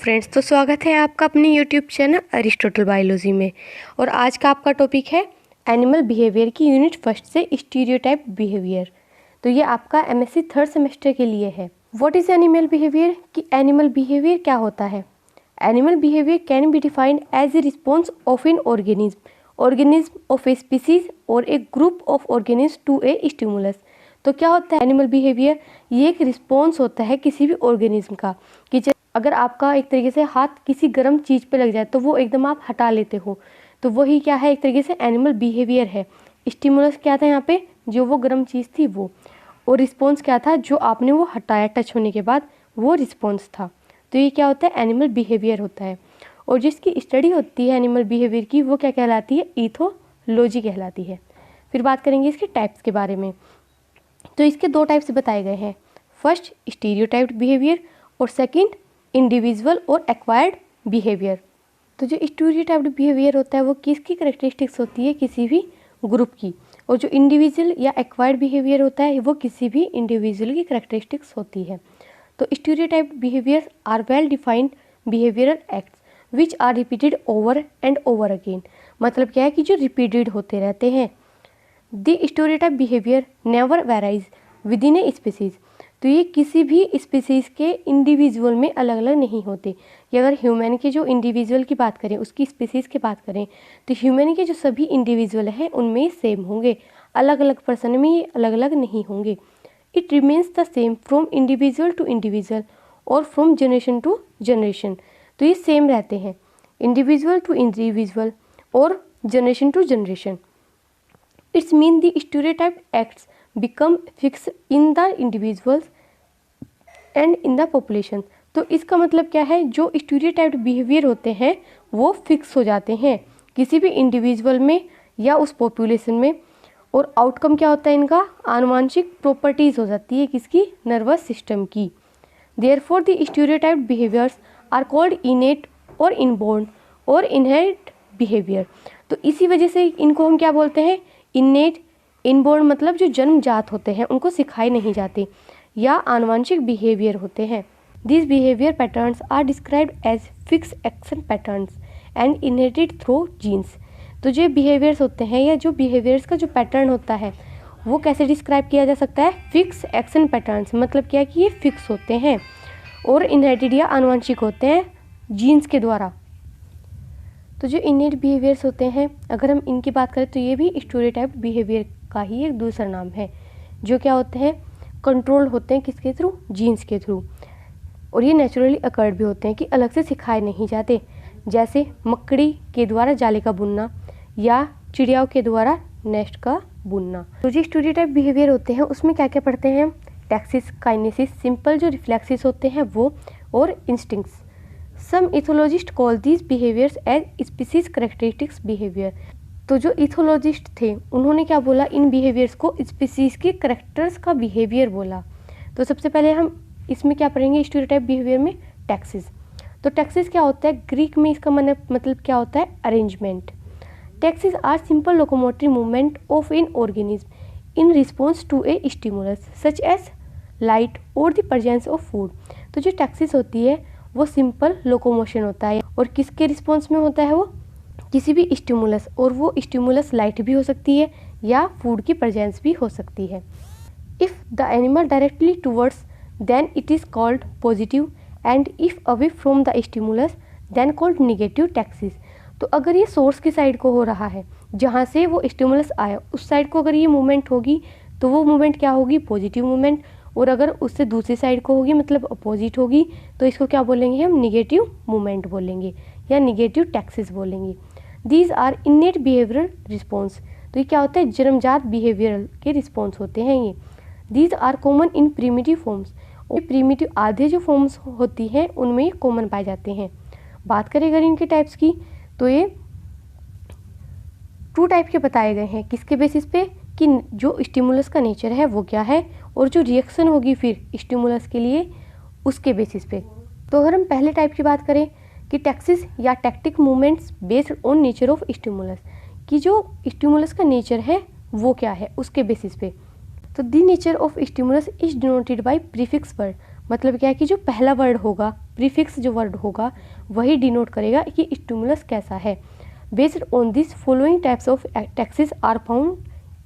Friends, तो स्वागत है आपका अपने यूट्यूब चैनल अरिस्टोटल बायोलॉजी में। और आज का आपका टॉपिक है एनिमल बिहेवियर की यूनिट फर्स्ट से स्टीरियोटाइप बिहेवियर। तो ये आपका एमएससी थर्ड सेमेस्टर के लिए है। व्हाट इज़ एनिमल बिहेवियर, कि एनिमल बिहेवियर क्या होता है। Animal behaviour can be defined as a response of an organism of a species और a group of organism to a stimulus. तो क्या होता है एनिमल बिहेवियर, ये एक रिस्पॉन्स होता है किसी भी ऑर्गेनिज्म का, कि अगर आपका एक तरीके से हाथ किसी गर्म चीज़ पे लग जाए तो वो एकदम आप हटा लेते हो, तो वही क्या है, एक तरीके से एनिमल बिहेवियर है। स्टिमुलस क्या था यहाँ पे, जो वो गर्म चीज़ थी वो, और रिस्पॉन्स क्या था, जो आपने वो हटाया टच होने के बाद, वो रिस्पॉन्स था। तो ये क्या होता है, एनिमल बिहेवियर होता है। और जिसकी स्टडी होती है एनिमल बिहेवियर की, वो क्या कहलाती है, इथोलॉजी कहलाती है। फिर बात करेंगे इसके टाइप्स के बारे में। तो इसके दो टाइप्स बताए गए हैं, फर्स्ट स्टीरियोटाइप्ड बिहेवियर और सेकंड इंडिविजुअल और एक्वायर्ड बिहेवियर। तो जो स्टीरियोटाइप्ड बिहेवियर होता है वो किसकी करेक्टरिस्टिक्स होती है, किसी भी ग्रुप की, और जो इंडिविजुअल या एक्वायर्ड बिहेवियर होता है वो किसी भी इंडिविजुअल की करेक्टरिस्टिक्स होती है। तो stereotyped behaviours are well defined behavioural acts which are repeated over and over again. मतलब क्या है कि जो रिपीटेड होते रहते हैं। The stereotype behaviour never varies within a species. तो ये किसी भी स्पीसीज के इंडिविजुअल में अलग अलग नहीं होते। कि अगर ह्यूमन के जो इंडिविजुअल की बात करें, उसकी स्पीसीज की बात करें, तो ह्यूमन के जो सभी इंडिविजुअल हैं उनमें सेम होंगे, अलग अलग पर्सन में ये अलग अलग नहीं होंगे। It remains the same from individual to individual और फ्रॉम जनरेशन टू जनरेशन। तो ये सेम रहते हैं, इंडिविजुअल टू इंडिविजुअल और generation to generation. It's mean the stereotype acts become fixed in the individuals and in the population. तो इसका मतलब क्या है, जो स्टीरियोटाइप्ड बिहेवियर होते हैं वो फिक्स हो जाते हैं किसी भी इंडिविजुअल में या उस पॉपुलेशन में। और आउटकम क्या होता है इनका, आनुवांशिक प्रॉपर्टीज हो जाती है किसकी, नर्वस सिस्टम की। Therefore the stereotyped behaviours are called innate और इनबोर्न और इनहेरिट बिहेवियर। तो इसी वजह से इनको हम क्या बोलते हैं, इनेट, इनबोर्न मतलब जो जन्मजात होते हैं, उनको सिखाए नहीं जाते, या आनुवांशिक बिहेवियर होते हैं। These behavior patterns are described as fixed action patterns and inherited through genes। तो जो बिहेवियर्स होते हैं या जो बिहेवियर्स का जो पैटर्न होता है वो कैसे डिस्क्राइब किया जा सकता है, फिक्स एक्शन पैटर्न्स। मतलब क्या कि ये फिक्स होते हैं और इनहेरिटेड या आनुवंशिक होते हैं जीन्स के द्वारा। तो जो इनेट बिहेवियर्स होते हैं, अगर हम इनकी बात करें तो ये भी स्टीरियोटाइप बिहेवियर का ही एक दूसरा नाम है, जो क्या होते हैं, कंट्रोल होते हैं किसके थ्रू, जीन्स के थ्रू। और ये नेचुरली अकर्ड भी होते हैं कि अलग से सिखाए नहीं जाते, जैसे मकड़ी के द्वारा जाले का बुनना या चिड़ियाओं के द्वारा नेस्ट का बुनना। तो जो स्टीरियोटाइप बिहेवियर होते हैं उसमें क्या क्या पढ़ते हैं, टैक्सिस, काइनेसिस, सिंपल जो रिफ्लेक्सिस होते हैं वो, और instincts. Some ethologist call these behaviours as species characteristics behaviour. तो जो इथोलॉजिस्ट थे उन्होंने क्या बोला, इन बिहेवियर्स को स्पीसीज के करेक्टर्स का बिहेवियर बोला। तो सबसे पहले हम इसमें क्या पढ़ेंगे, स्टीरियोटाइप बिहेवियर में टैक्सिस। तो टैक्सिस क्या होता है, ग्रीक में इसका मतलब क्या होता है, arrangement. Taxis are simple locomotory movement of an organism in response to a stimulus such as light और द प्रेजेंस ऑफ फूड। तो जो टैक्सिस होती है वो सिंपल लोकोमोशन होता है, और किसके रिस्पॉन्स में होता है वो, किसी भी स्टिमुलस, और वो स्टिमुलस लाइट भी हो सकती है या फूड की प्रेजेंस भी हो सकती है। If the animal directly towards then it is called positive and if away from the stimulus then called negative taxis। तो अगर ये सोर्स की साइड को हो रहा है, जहाँ से वो स्टिमुलस आया उस साइड को अगर ये मूवमेंट होगी तो वो मूवमेंट क्या होगी, पॉजिटिव मूवमेंट। और अगर उससे दूसरी साइड को होगी मतलब अपोजिट होगी, तो इसको क्या बोलेंगे हम, निगेटिव मूवमेंट बोलेंगे या निगेटिव टैक्सिस बोलेंगे। These are innate behavioural response. तो ये क्या होता है, जन्मजात बिहेवियरल के रिस्पॉन्स होते हैं ये। These are common in primitive forms. और प्रीमिटिव आधे जो फॉर्म्स होती हैं उनमें कॉमन पाए जाते हैं। बात करें अगर इनके टाइप्स की, तो ये 2 टाइप के बताए गए हैं, किसके बेसिस पे, कि जो स्टिमुलस का नेचर है वो क्या है, और जो रिएक्शन होगी फिर स्टिमुलस के लिए उसके बेसिस पे। तो अगर हम पहले टाइप की बात करें कि टैक्सिस या tactic movements based on nature of stimulus, कि जो स्टिमुलस का नेचर है वो क्या है उसके बेसिस पे। तो the nature of stimulus is denoted by prefix word. मतलब क्या है कि जो पहला वर्ड होगा प्रीफिक्स जो वर्ड होगा वही डिनोट करेगा कि स्टिमुलस कैसा है। Based on this following types of taxes are found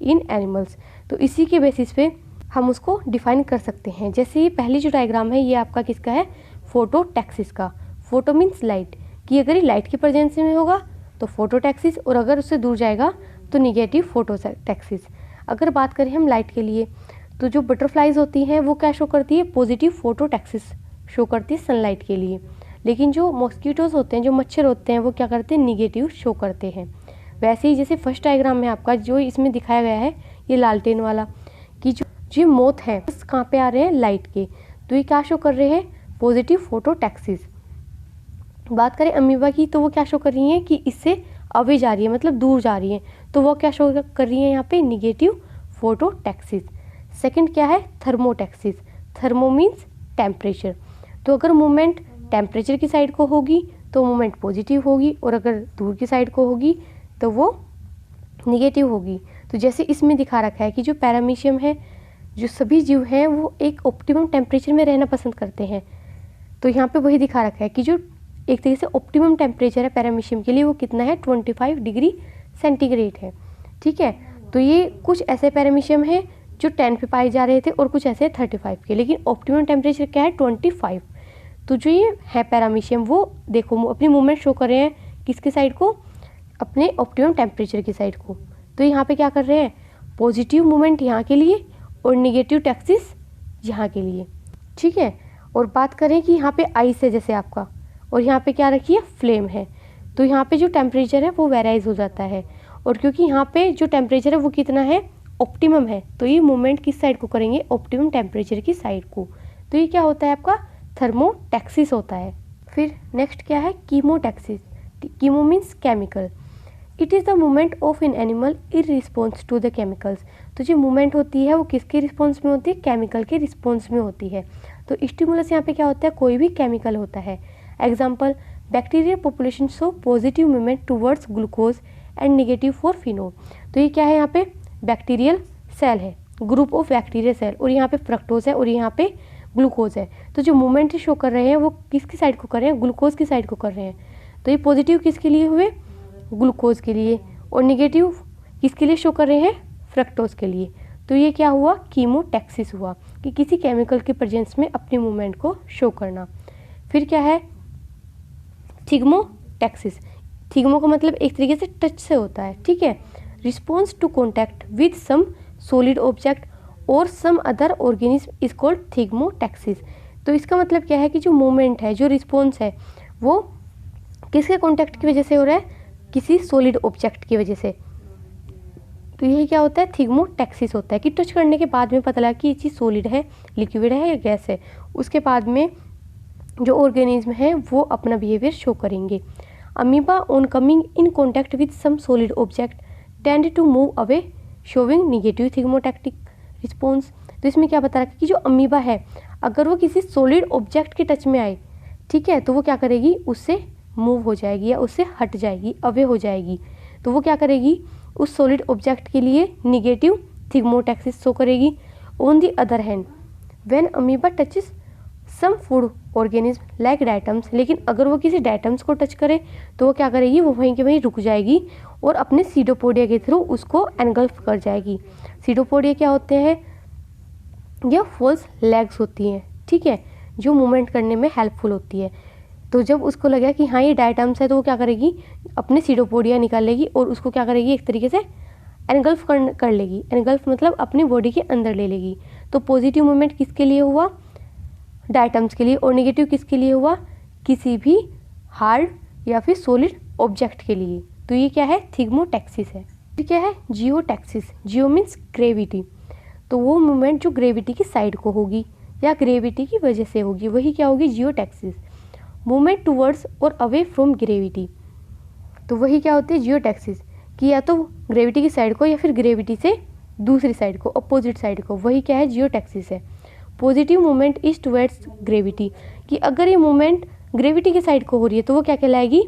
in animals. तो इसी के बेसिस पे हम उसको डिफाइन कर सकते हैं। जैसे ये पहली जो डायग्राम है ये आपका किसका है, फोटो टैक्सिस का। फोटो मीन्स लाइट, कि अगर ये लाइट की प्रेजेंस में होगा तो फोटो टैक्सिस, और अगर उससे दूर जाएगा तो निगेटिव फोटो टैक्सिस। अगर बात करें हम लाइट के लिए, तो जो बटरफ्लाइज होती हैं वो क्या शो करती है, पॉजिटिव फोटो टैक्सिस शो करती है सनलाइट के लिए। लेकिन जो मॉस्किटोज होते हैं, जो मच्छर होते हैं, वो क्या करते हैं, निगेटिव शो करते हैं। वैसे ही जैसे फर्स्ट डायग्राम में आपका जो इसमें दिखाया गया है ये लालटेन वाला, कि जो मोथ है कहाँ पे आ रहे हैं, लाइट के, तो ये क्या शो कर रहे हैं, पॉजिटिव फोटो टैक्सिस। बात करें अमीबा की, तो वो क्या शो कर रही हैं कि इससे अवे जा रही है, मतलब दूर जा रही है, तो वो क्या शो कर रही है यहाँ पे, निगेटिव फोटो टैक्सिस। सेकंड क्या है, थर्मोटैक्सिस। थर्मो मीन्स टेम्परेचर, तो अगर मूवमेंट टेम्परेचर की साइड को होगी तो मूवमेंट पॉजिटिव होगी, और अगर दूर की साइड को होगी तो वो निगेटिव होगी। तो जैसे इसमें दिखा रखा है कि जो पैरामीशियम है, जो सभी जीव हैं वो एक ऑप्टिमम टेम्परेचर में रहना पसंद करते हैं। तो यहाँ पे वही दिखा रखा है कि जो एक तरीके से ऑप्टिमम टेम्परेचर है पैरामीशियम के लिए वो कितना है, 25 डिग्री सेंटीग्रेड है। ठीक है, तो ये कुछ ऐसे पैरामीशियम है जो 10 पे पाए जा रहे थे और कुछ ऐसे 35 के, लेकिन ऑप्टिमम टेम्परेचर क्या है, 25। तो जो ये है पैरामीशियम वो देखो अपनी मूवमेंट शो कर रहे हैं किसके साइड को, अपने ऑप्टिमम टेम्परेचर की साइड को। तो यहाँ पे क्या कर रहे हैं, पॉजिटिव मूवमेंट यहाँ के लिए और निगेटिव टैक्सिस यहाँ के लिए। ठीक है, और बात करें कि यहाँ पे आइस है जैसे आपका, और यहाँ पे क्या रखी है, फ्लेम है, तो यहाँ पे जो टेम्परेचर है वो वेराइज हो जाता है, और क्योंकि यहाँ पे जो टेम्परेचर है वो कितना है, ऑप्टिमम है, तो ये मूवमेंट किस साइड को करेंगे, ऑप्टिमम टेम्परेचर की साइड को। तो ये क्या होता है आपका, थर्मोटैक्सिस होता है। फिर नेक्स्ट क्या है, chemotaxis. Chemo means chemical. It is the movement of an animal in response to the chemicals. तो जो मूवमेंट होती है वो किसके रिस्पॉन्स में होती है, केमिकल के रिस्पॉन्स में होती है। तो स्टिमुलस यहाँ पे क्या होता है, कोई भी केमिकल होता है। Example, bacterial population show positive movement towards glucose and negative for phenol. तो ये क्या है, यहाँ पे बैक्टीरियल सेल है, ग्रुप ऑफ बैक्टीरियल सेल, और यहाँ पे फ्रक्टोज है और यहाँ पे ग्लूकोज है। तो जो मूवमेंट शो कर रहे हैं वो किसकी साइड को कर रहे हैं, ग्लूकोज की साइड को कर रहे हैं। तो ये पॉजिटिव किसके लिए हुए, ग्लूकोज के लिए, और निगेटिव किसके लिए शो कर रहे हैं, फ्रक्टोज के लिए। तो ये क्या हुआ, कीमोटैक्सिस हुआ, कि किसी केमिकल के प्रेजेंस में अपनी मूवमेंट को शो करना। फिर क्या है, थिग्मोटैक्सिस। थिग्मो का मतलब एक तरीके से टच से होता है। ठीक है, response to contact with some solid object और some other organism is called thigmotaxis. तो इसका मतलब क्या है कि जो मूवमेंट है, जो रिस्पॉन्स है, वो किसके कॉन्टैक्ट की वजह से हो रहा है, किसी सॉलिड ऑब्जेक्ट की वजह से। तो यही क्या होता है, थिग्मोटैक्सिस होता है, कि टच करने के बाद में पता लगा कि ये चीज़ सॉलिड है, लिक्विड है या गैस है। उसके बाद में जो ऑर्गेनिज्म है वो अपना बिहेवियर शो करेंगे। Amoeba on coming in contact with some solid object tend to move away showing negative thigmotactic response. तो इसमें क्या बता रखा है कि जो अमीबा है अगर वो किसी सॉलिड ऑब्जेक्ट के टच में आए, ठीक है, तो वो क्या करेगी, उससे मूव हो जाएगी या उससे हट जाएगी, अवे हो जाएगी। तो वो क्या करेगी, उस सॉलिड ऑब्जेक्ट के लिए निगेटिव थिग्मोटैक्सिस शो करेगी। On the other hand when amoeba touches some food organism like diatoms, लेकिन अगर वो किसी डाइटम्स को टच करे तो वो क्या करेगी, वो वहीं के वहीं रुक जाएगी और अपने सीडोपोडिया के थ्रू उसको एनगल्फ कर जाएगी। सीडोपोडिया क्या होते हैं, यह फॉल्स लेग्स होती हैं, ठीक है, जो मूवमेंट करने में हेल्पफुल होती है। तो जब उसको लगा कि हाँ ये डाइटम्स है तो वो क्या करेगी, अपने सीडोपोडिया निकालेगी और उसको क्या करेगी, एक तरीके से एनगल्फ कर लेगी। एनगल्फ मतलब अपनी बॉडी के अंदर ले लेगी। तो पॉजिटिव मूवमेंट किसके लिए हुआ, डाइटम्स के लिए, और नेगेटिव किसके लिए हुआ, किसी भी हार्ड या फिर सॉलिड ऑब्जेक्ट के लिए। तो ये क्या है, थिग्मोटैक्सिस है। फिर क्या है, जियोटैक्सिस। जियो मीन्स ग्रेविटी। तो वो मूवमेंट जो ग्रेविटी की साइड को होगी या ग्रेविटी की वजह से होगी, वही क्या होगी, जियोटैक्सिस। मूवमेंट टूवर्ड्स और अवे फ्रॉम ग्रेविटी, तो वही क्या होती है, जियोटैक्सिस, कि या तो ग्रेविटी की साइड को या फिर ग्रेविटी से दूसरी साइड को, अपोजिट साइड को, वही क्या है, जियोटैक्सिस है। Positive movement is towards gravity, कि अगर ये मूवमेंट ग्रेविटी की साइड को हो रही है तो वो क्या कहलाएगी,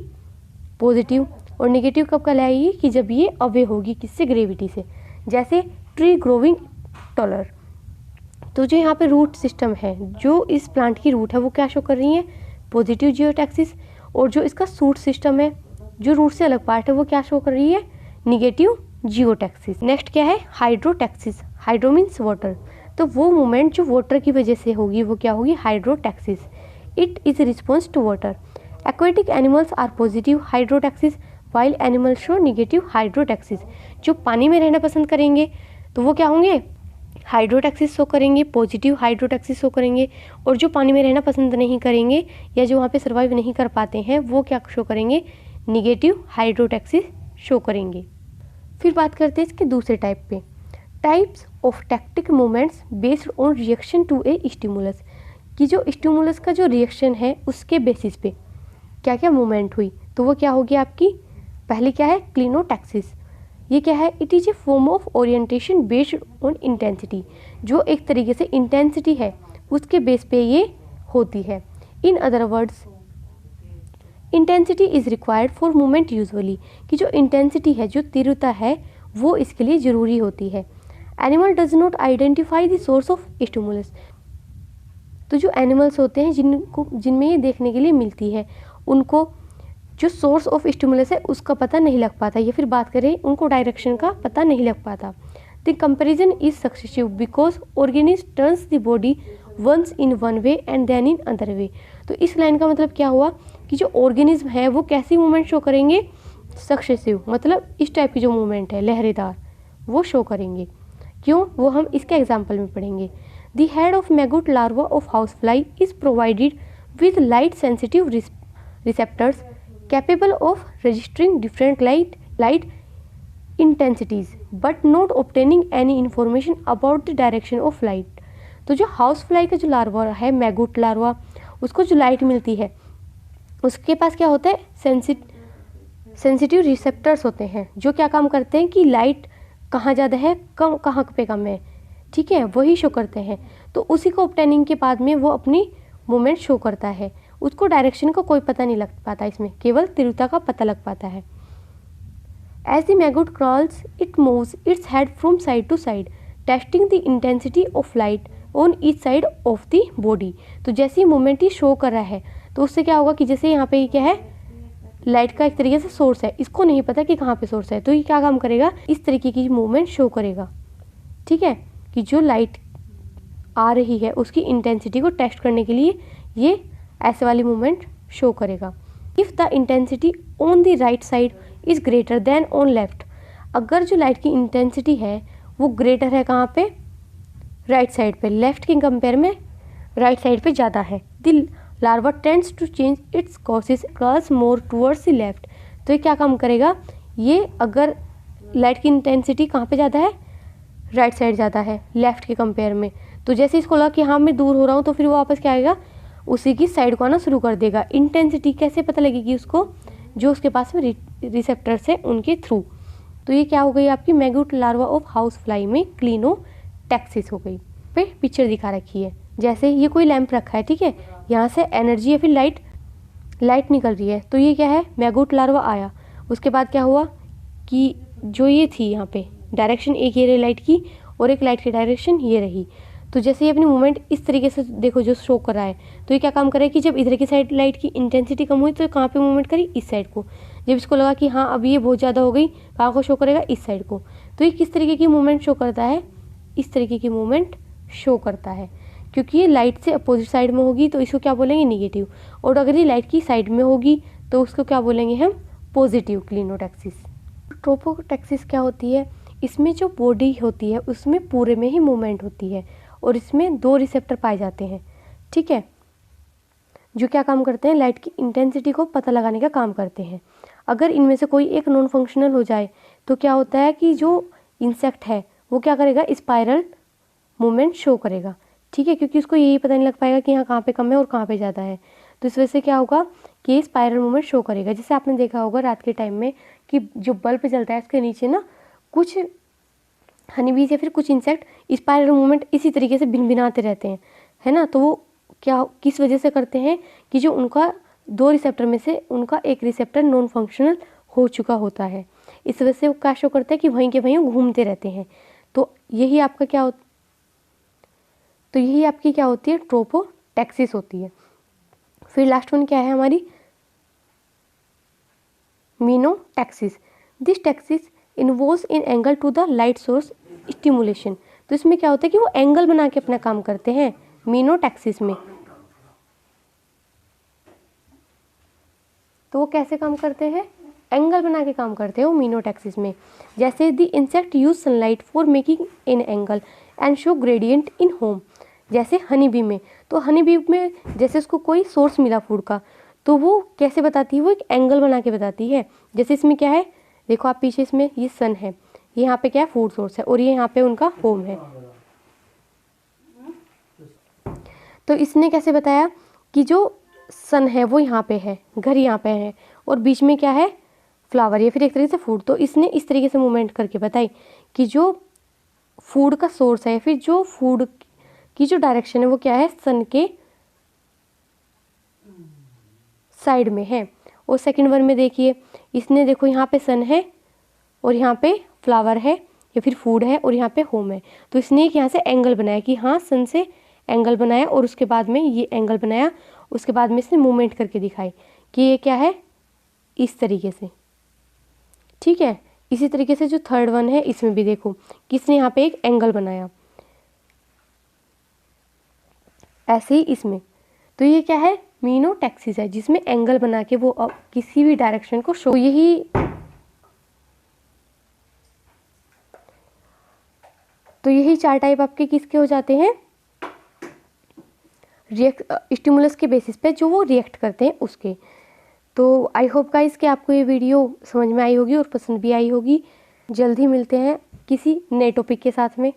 पॉजिटिव। और नेगेटिव कब कहलाएगी, कि जब ये अवे होगी किससे, ग्रेविटी से। जैसे ट्री ग्रोविंग टॉलर, तो जो यहाँ पे रूट सिस्टम है, जो इस प्लांट की रूट है वो क्या शो कर रही है, पॉजिटिव जियोटैक्सिस, और जो इसका सूट सिस्टम है, जो रूट से अलग पार्ट है, वो क्या शो कर रही है, निगेटिव जियोटैक्सिस। नेक्स्ट क्या है, हाइड्रोटैक्सिस। हाइड्रो मीन्स वाटर, तो वो मूवमेंट जो वाटर की वजह से होगी वो क्या होगी, hydrotaxis. It is response to water. Aquatic animals are positive hydrotaxis while animals show negative hydrotaxis. जो पानी में रहना पसंद करेंगे तो वो क्या होंगे, हाइड्रोटैक्सिस शो करेंगे, पॉजिटिव हाइड्रोटैक्सिस शो करेंगे। और जो पानी में रहना पसंद नहीं करेंगे या जो वहाँ पे सर्वाइव नहीं कर पाते हैं वो क्या शो करेंगे, निगेटिव हाइड्रोटैक्सिस शो करेंगे। फिर बात करते हैं इसके दूसरे टाइप पे, types of tactic movements based on reaction to a stimulus. कि जो स्टिमुलस का जो रिएक्शन है उसके बेसिस पे क्या क्या मूवमेंट हुई, तो वो क्या होगी आपकी, पहले क्या है, क्लिनोटैक्सिस। ये क्या है, it is a form of orientation based on intensity. जो एक तरीके से इंटेंसिटी है उसके बेस पे ये होती है। In other words, intensity is required for movement usually. कि जो इंटेंसिटी है, जो तीव्रता है, वो इसके लिए ज़रूरी होती है। Animal does not identify the source of stimulus. तो जो एनिमल्स होते हैं जिनमें ये देखने के लिए मिलती है, उनको जो सोर्स ऑफ स्टिमुलस है उसका पता नहीं लग पाता, या फिर बात करें उनको डायरेक्शन का पता नहीं लग पाता। The comparison is successive because organism turns the body once in one way and then in other way. तो इस लाइन का मतलब क्या हुआ कि जो ऑर्गेनिज्म है वो कैसी मूवमेंट शो करेंगे, सक्सेसिव, मतलब इस टाइप की जो मूवमेंट है लहरेदार, वो शो करेंगे। क्यों, वो हम इसके एग्जाम्पल में पढ़ेंगे। The head of maggot larva of house fly is provided with light sensitive receptors capable of registering different light intensities but not obtaining any information about the direction of light। तो जो house fly का जो larva है, मैगोट larva, उसको जो light मिलती है उसके पास क्या होता है, सेंसिटिव रिसेप्टर्स होते हैं जो क्या काम करते हैं कि लाइट कहाँ ज़्यादा है, कम कहाँ पे कम है, ठीक है, वही शो करते हैं। तो उसी को ऑब्टेनिंग के बाद में वो अपनी मूवमेंट शो करता है। उसको डायरेक्शन का कोई पता नहीं लग पाता, इसमें केवल तीव्रता का पता लग पाता है। As the maggot crawls it moves its head from side to side testing the intensity of light on each side of the body. तो जैसे ही मूवमेंट ही शो कर रहा है तो उससे क्या होगा कि जैसे यहाँ पे क्या है, लाइट का एक तरीके से सोर्स है, इसको नहीं पता कि कहाँ पे सोर्स है, तो ये क्या काम करेगा, इस तरीके की मूवमेंट शो करेगा, ठीक है, कि जो लाइट आ रही है उसकी इंटेंसिटी को टेस्ट करने के लिए ये ऐसे वाली मूवमेंट शो करेगा। If the intensity on the right side is greater than on left. अगर जो लाइट की इंटेंसिटी है वो ग्रेटर है कहाँ पे, राइट साइड पे, लेफ्ट के कंपेयर में राइट साइड पे ज़्यादा है, the larva tends to change its courses curls more towards the left. तो ये क्या काम करेगा, ये अगर लाइट की इंटेंसिटी कहाँ पे ज़्यादा है, राइट साइड ज़्यादा है लेफ्ट के कंपेयर में, तो जैसे इसको लगा कि हाँ मैं दूर हो रहा हूँ तो फिर वो वापस क्या आएगा, उसी की साइड को आना शुरू कर देगा। इंटेंसिटी कैसे पता लगेगी उसको, जो उसके पास में रिसेप्टर्स है उनके थ्रू। तो ये क्या हो गई आपकी मैगोट लार्वा ऑफ हाउस फ्लाई में क्लिनोटैक्सिस हो गई। पे पिक्चर दिखा रखी है, जैसे ये कोई लैंप रखा है, ठीक है, यहाँ से एनर्जी या फिर लाइट निकल रही है, तो ये क्या है, मैगोट लार्वा आया, उसके बाद क्या हुआ कि जो ये थी यहाँ पे डायरेक्शन एक ये रही लाइट की और एक लाइट की डायरेक्शन ये रही। तो जैसे ये अपनी मूवमेंट इस तरीके से देखो जो शो कर रहा है, तो ये क्या काम करे कि जब इधर की साइड लाइट की इंटेंसिटी कम हुई तो कहाँ पे मूवमेंट करी, इस साइड को। जब इसको लगा कि हाँ अब ये बहुत ज़्यादा हो गई, कहाँ को शो करेगा, इस साइड को। तो ये किस तरीके की मूवमेंट शो करता है, इस तरीके की मूवमेंट शो करता है, क्योंकि ये लाइट से अपोजिट साइड में होगी तो इसको क्या बोलेंगे, निगेटिव, और अगर ये लाइट की साइड में होगी तो उसको क्या बोलेंगे हम, पॉजिटिव क्लिनोटैक्सिस। ट्रोपोटैक्सिस क्या होती है, इसमें जो बॉडी होती है उसमें पूरे में ही मूवमेंट होती है और इसमें 2 रिसेप्टर पाए जाते हैं, ठीक है, जो क्या काम करते हैं, लाइट की इंटेंसिटी को पता लगाने का काम करते हैं। अगर इनमें से कोई एक नॉन फंक्शनल हो जाए तो क्या होता है कि जो इंसेक्ट है वो क्या करेगा, स्पाइरल मूवमेंट शो करेगा, ठीक है, क्योंकि उसको यही पता नहीं लग पाएगा कि यहाँ कहाँ पे कम है और कहाँ पे ज़्यादा है। तो इस वजह से क्या होगा कि स्पाइरल मूवमेंट शो करेगा। जैसे आपने देखा होगा रात के टाइम में कि जो बल्ब जलता है उसके नीचे ना कुछ हनीबीज या फिर कुछ इंसेक्ट स्पाइरल मूवमेंट इसी तरीके से भिनभिनाते रहते हैं, है ना। तो वो क्या किस वजह से करते हैं कि जो उनका 2 रिसेप्टर में से उनका एक रिसेप्टर नॉन फंक्शनल हो चुका होता है, इस वजह से वो क्या शो करता है कि वहीं के वहीं घूमते रहते हैं। तो यही आपका यही आपकी क्या होती है, ट्रोपोटैक्सिस होती है। फिर लास्ट वन क्या है हमारी, menotaxis. This taxis involves in angle to the light source stimulation. तो इसमें क्या होता है कि वो एंगल बना के अपना काम करते हैं मीनोटैक्सिस में। तो वो कैसे काम करते हैं, एंगल बना के काम करते हैं वो मीनोटैक्सिस में। जैसे the insect use sunlight for making an angle and show gradient in home. जैसे हनी बी में, तो हनी बी में जैसे उसको कोई सोर्स मिला फूड का, तो वो कैसे बताती है, वो एक एंगल बना के बताती है। जैसे इसमें क्या है, देखो आप पीछे, इसमें ये सन है, ये यहाँ पे क्या है, फूड सोर्स है, और ये यहाँ पे उनका होम है। तो इसने कैसे बताया कि जो सन है वो यहाँ पे है, घर यहाँ पे है, और बीच में क्या है, फ्लावर, या फिर एक तरीके से फूड। तो इसने इस तरीके से मूवमेंट करके बताई कि जो फूड का सोर्स है, फिर जो फूड की जो डायरेक्शन है वो क्या है, सन के साइड में है। और सेकंड वन में देखिए, इसने देखो यहाँ पे सन है और यहाँ पे फ्लावर है या फिर फूड है और यहाँ पे होम है। तो इसने एक यहाँ से एंगल बनाया कि हाँ, सन से एंगल बनाया और उसके बाद में ये एंगल बनाया, उसके बाद में इसने मूवमेंट करके दिखाई कि ये क्या है, इस तरीके से। ठीक है, इसी तरीके से जो थर्ड वन है इसमें भी देखो कि इसने यहाँ पे एक एंगल बनाया, ऐसे ही इसमें। तो ये क्या है, मीनोटैक्सिस है, जिसमें एंगल बना के वो किसी भी डायरेक्शन को शो। यही चार टाइप आपके किसके हो जाते हैं, स्टिमुलस के बेसिस पे जो वो रिएक्ट करते हैं उसके। तो आई होप गाइस कि आपको ये वीडियो समझ में आई होगी और पसंद भी आई होगी। जल्द ही मिलते हैं किसी नए टॉपिक के साथ में।